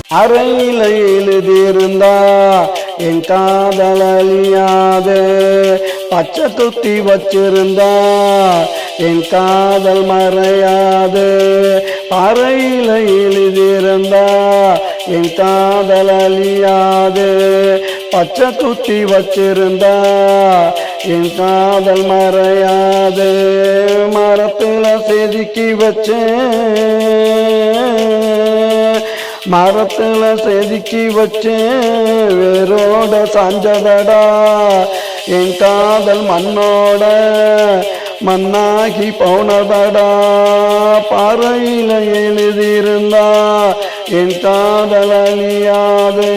அறையில எழுதியிருந்தா என் காதல் அழியாது, பச்சை குத்தி வச்சிருந்தா என் காதல் மறையாது. அறையில எழுதியிருந்தா என் காதல் அழியாது, பச்சை குத்தி வச்சிருந்தா என் காதல் மறையாது. மரத்துல செதுக்கி வச்சேன், மரத்துல செதுக்கி வச்சேன் வேரோட சாஞ்சதடா. என் காதல் மண்ணோட மண்ணாகி போனதடா. பாறையில எழுதியிருந்தா என் காதல் அழியாது,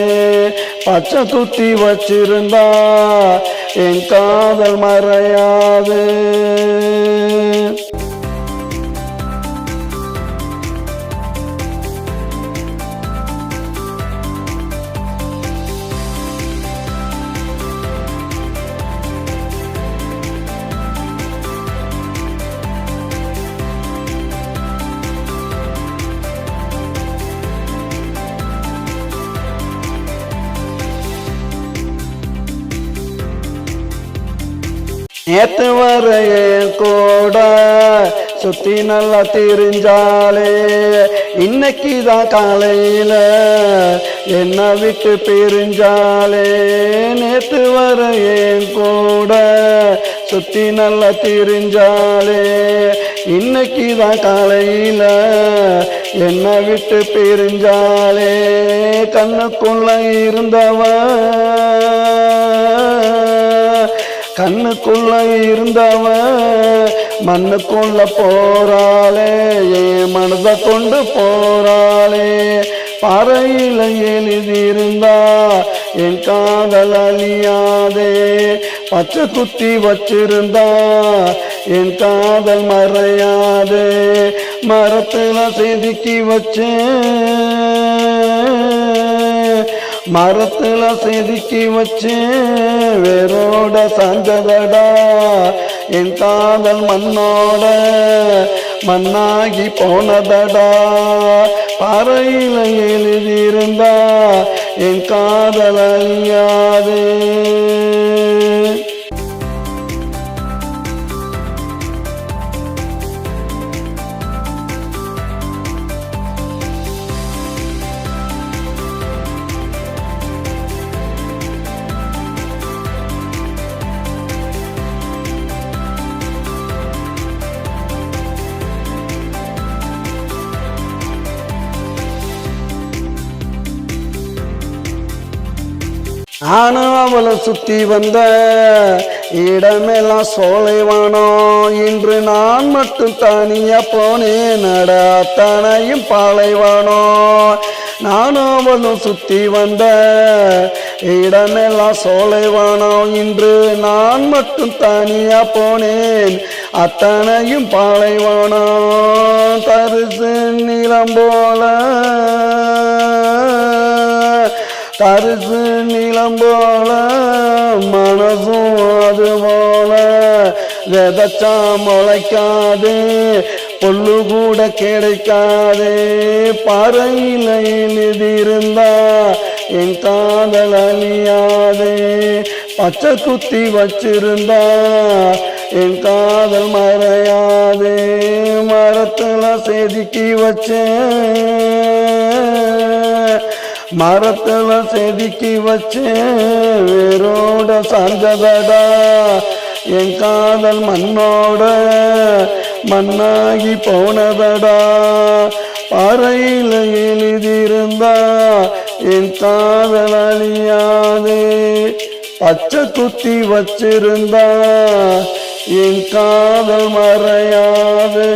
பச்சை குத்தி வச்சிருந்தா என் காதல் மறையாது. நேத்து வரைய கூட சுத்தி நல்லா தெரிஞ்சாலே, இன்னைக்குதான் காலையில என்ன விட்டு பிரிஞ்சாலே. நேத்து வரைய கூட சுத்தி நல்லா தெரிஞ்சாலே, இன்னைக்குதான் காலையில என்ன விட்டு பிரிஞ்சாலே. கண்ணுக்குள்ள இருந்தவன், கண்ணுக்குள்ள இருந்தவன் மண்ணுக்குள்ள போறாளே, என் மனதை கொண்டு போறாளே. பாறையில எழுதியிருந்தா என் காதல் அழியாதே, பச்சை குத்தி வச்சிருந்தா என் காதல் மறையாதே. மரத்துல செதுக்கி வச்சேன், மரத்துல செதுக்கி வச்சேன் வேரோட சாஞ்சதடா. என் காதல் மண்ணோட மண்ணாகி போனதடா. பாறையில எழுதியிருந்தா என் காதல் அழியாதே. நானும் அவளை சுத்தி வந்த இடமெல்லாம் சோலைவானம், இன்று நான் மட்டும் தனியா போனேன் நட அத்தனையும் பாலைவானம். நானும் அவளும் சுத்தி வந்த இடமெல்லாம் சோலைவானம், இன்று நான் மட்டும் தனியா போனேன் அத்தனையும் பாலைவானம். தரிசு நிலம் போல, தரிசு நிலம் போல மனசும் அது போல, விதைச்சா முளைக்காது பொல்லு கூட கிடைக்காது. பாறையில எழுதியிருந்தா என் காதல் அழியாது, பச்சை குத்தி வச்சிருந்தா என் காதல் மறையாது. மரத்துல செதுக்கி வச்சேன், மரத்துல செதுக்கி வச்சேன் வேரோட சாஞ்சதடா. என் காதல் மண்ணோட மண்ணாகி போனதடா. பாறையில எழுதியிருந்தா என் காதல் அழியாது, பச்சை குத்தி வச்சிருந்தா என் காதல் மறையாது.